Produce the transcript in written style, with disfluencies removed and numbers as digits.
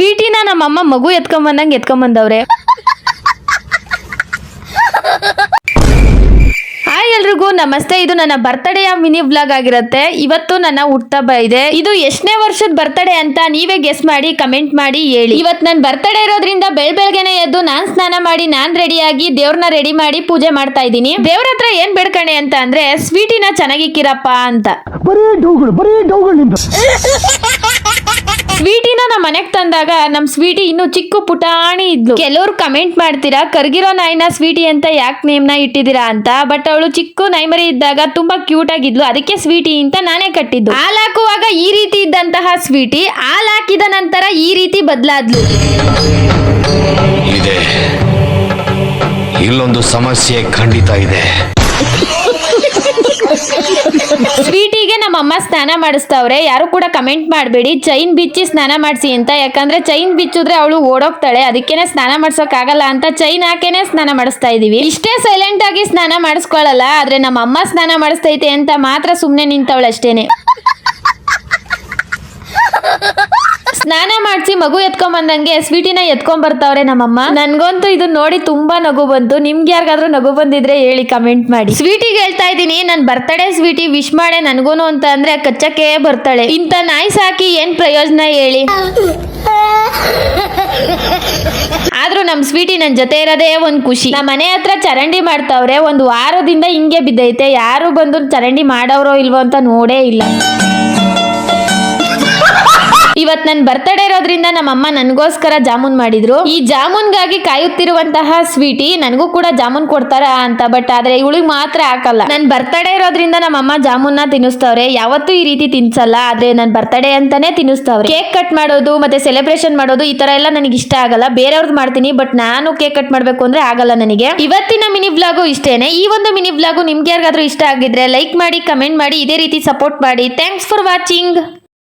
ಸ್ವೀಟಿನ ನಮ್ಮಮ್ಮ ಮಗು ಎತ್ಕೊಂಬಂದಂಗೆ ಎತ್ಕೊಂಬಂದವ್ರೆ. ಹಾಯ್ ಎಲ್ರಿಗೂ ನಮಸ್ತೆ. ಇದು ನನ್ನ ಬರ್ತ್ಡೇಯ ಮಿನಿ ವ್ಲಾಗ್ ಆಗಿರುತ್ತೆ. ಇವತ್ತು ನನ್ನ ಹುಟ್ಟುಹಬ್ಬ ಇದೆ. ಇದು ಎಷ್ಟನೇ ವರ್ಷದ ಬರ್ತ್ಡೇ ಅಂತ ನೀವೇ ಗೆಸ್ ಮಾಡಿ ಕಮೆಂಟ್ ಮಾಡಿ ಹೇಳಿ. ಇವತ್ತು ನನ್ನ ಬರ್ತ್ಡೇ ಇರೋದ್ರಿಂದ ಬೆಳಗ್ಗೆನೆ ಎದ್ದು ನಾನ್ ಸ್ನಾನ ಮಾಡಿ ನಾನ್ ರೆಡಿಯಾಗಿ ದೇವ್ರನ್ನ ರೆಡಿ ಮಾಡಿ ಪೂಜೆ ಮಾಡ್ತಾ ಇದ್ದೀನಿ. ದೇವ್ರ ಹತ್ರ ಏನ್ ಬೇಡ್ಕಣೆ ಅಂತ ಅಂದ್ರೆ ಸ್ವೀಟಿನ ಚೆನ್ನಾಗಿಕ್ಕಿರಪ್ಪ ಅಂತ. ಸ್ವೀಟಿನ ನಮ್ಮ ಮನೆಗೆ ತಂದಾಗ ನಮ್ ಸ್ವೀಟಿ ಇನ್ನು ಚಿಕ್ಕ ಪುಟಾಣಿ ಇದ್ಲು. ಕೆಲವ್ರು ಕಮೆಂಟ್ ಮಾಡ್ತೀರಾ ಕರ್ಗಿರೋ ನಾಯಿನ ಸ್ವೀಟಿ ಅಂತ ಯಾಕೆ ನೇಮ್ನ ಇಟ್ಟಿದ್ದೀರಾ ಅಂತ. ಬಟ್ ಅವಳು ಚಿಕ್ಕ ನಾಯಿಮರಿ ಇದ್ದಾಗ ತುಂಬಾ ಕ್ಯೂಟ್ ಆಗಿದ್ಲು, ಅದಕ್ಕೆ ಸ್ವೀಟಿ ಅಂತ ನಾನೇ ಕಟ್ಟಿದ್ದು. ಹಾಲ್ ಹಾಕುವಾಗ ಈ ರೀತಿ ಇದ್ದಂತಹ ಸ್ವೀಟಿ ಹಾಲ್ ಹಾಕಿದ ನಂತರ ಈ ರೀತಿ ಬದಲಾದ್ಲು. ಇದೆ ಇಲ್ಲೊಂದು ಸಮಸ್ಯೆ ಖಂಡಿತ ಇದೆ. ಸ್ವೀಟಿಗೆ ನಮ್ಮಮ್ಮ ಸ್ನಾನ ಮಾಡಿಸ್ತಾವ್ರೆ. ಯಾರು ಕೂಡ ಕಮೆಂಟ್ ಮಾಡಬೇಡಿ ಚೈನ್ ಬಿಚ್ಚಿ ಸ್ನಾನ ಮಾಡಿಸಿ ಅಂತ. ಯಾಕಂದ್ರೆ ಚೈನ್ ಬಿಚ್ಚಿದ್ರೆ ಅವಳು ಓಡೋಗ್ತಾಳೆ, ಅದಕ್ಕೇನೆ ಸ್ನಾನ ಮಾಡ್ಸೋಕ್ ಆಗಲ್ಲ ಅಂತ ಚೈನ್ ಹಾಕೇನೆ ಸ್ನಾನ ಮಾಡಿಸ್ತಾ ಇದೀವಿ. ಇಷ್ಟೇ ಸೈಲೆಂಟ್ ಆಗಿ ಸ್ನಾನ ಮಾಡಿಸ್ಕೊಳ್ಳಲ್ಲ, ಆದ್ರೆ ನಮ್ಮಮ್ಮ ಸ್ನಾನ ಮಾಡಿಸ್ತೈತೆ ಅಂತ ಮಾತ್ರ ಸುಮ್ನೆ ನಿಂತವಳು ಅಷ್ಟೇನೆ. ಸ್ನಾನ ಮಾಡಿಸಿ ಮಗು ಎತ್ಕೊಂಡ್ ಬಂದಂಗೆ ಸ್ವೀಟಿನ ಎತ್ಕೊಂಡ್ ಬರ್ತಾವ್ರೆ ನಮ್ಮಮ್ಮ. ನನ್ಗಂತೂ ಇದನ್ನ ನೋಡಿ ತುಂಬಾ ನಗು ಬಂತು. ನಿಮ್ಗೆ ಯಾರಿಗಾದ್ರೂ ನಗು ಬಂದಿದ್ರೆ ಹೇಳಿ ಕಮೆಂಟ್ ಮಾಡಿ. ಸ್ವೀಟಿಗೆ ಹೇಳ್ತಾ ಇದ್ದೀನಿ, ನನ್ ಬರ್ತಡೇ ಸ್ವೀಟಿ ವಿಶ್ ಮಾಡೆ ನನ್ಗೂನು ಅಂತ ಅಂದ್ರೆ ಕಚ್ಚಕ್ಕೆ ಬರ್ತಾಳೆ. ಇಂತ ನಾಯಿ ಸಾಕಿ ಏನ್ ಪ್ರಯೋಜನ ಹೇಳಿ. ಆದ್ರೂ ನಮ್ ಸ್ವೀಟಿ ನನ್ ಜೊತೆ ಇರೋದೇ ಒಂದ್ ಖುಷಿ. ನಮ್ಮ ಮನೆ ಹತ್ರ ಚರಂಡಿ ಮಾಡ್ತಾವ್ರೆ. ಒಂದು ವಾರದಿಂದ ಹಿಂಗೆ ಬಿದ್ದೈತೆ. ಯಾರು ಬಂದು ಚರಂಡಿ ಮಾಡವ್ರೋ ಇಲ್ವೋ ಅಂತ ನೋಡೇ ಇಲ್ಲ. ಇವತ್ ನನ್ ಬರ್ತಡೇ ಇರೋದ್ರಿಂದ ನಮ್ಮಮ್ಮ ನನ್ಗೋಸ್ಕರ ಜಾಮೂನ್ ಮಾಡಿದ್ರು. ಈ ಜಾಮೂನ್ಗಾಗಿ ಕಾಯುತ್ತಿರುವಂತಹ ಸ್ವೀಟಿ ನನಗೂ ಕೂಡ ಜಾಮೂನ್ ಕೊಡ್ತಾರ ಅಂತ. ಬಟ್ ಆದ್ರೆ ಇವಳಿಗೆ ಮಾತ್ರ ಹಾಕಲ್ಲ. ನನ್ ಬರ್ತಡೇ ಇರೋದ್ರಿಂದ ನಮ್ಮಮ್ಮ ಜಾಮೂನ್ನ ತಿನ್ನಿಸ್ತವ್ರೆ. ಯಾವತ್ತೂ ಈ ರೀತಿ ತಿನ್ಸಲ್ಲ, ಆದ್ರೆ ನನ್ ಬರ್ತಡೇ ಅಂತಾನೆ ತಿನ್ನಿಸ್ತವ್ರೆ. ಕೇಕ್ ಕಟ್ ಮಾಡೋದು ಮತ್ತೆ ಸೆಲೆಬ್ರೇಷನ್ ಮಾಡೋದು ಈ ತರ ಎಲ್ಲ ನನಗೆ ಇಷ್ಟ ಆಗಲ್ಲ. ಬೇರೆಯವ್ರದ್ದು ಮಾಡ್ತೀನಿ, ಬಟ್ ನಾನು ಕೇಕ್ ಕಟ್ ಮಾಡ್ಬೇಕು ಅಂದ್ರೆ ಆಗಲ್ಲ ನನಗೆ. ಇವತ್ತಿನ ಮಿನಿ ವ್ಲಾಗು ಇಷ್ಟೇನೆ. ಈ ಒಂದು ಮಿನಿ ವ್ಲಾಗು ನಿಮ್ಗೆ ಯಾರಿಗಾದ್ರೂ ಇಷ್ಟ ಆಗಿದ್ರೆ ಲೈಕ್ ಮಾಡಿ, ಕಮೆಂಟ್ ಮಾಡಿ, ಇದೇ ರೀತಿ ಸಪೋರ್ಟ್ ಮಾಡಿ. Thanks for watching.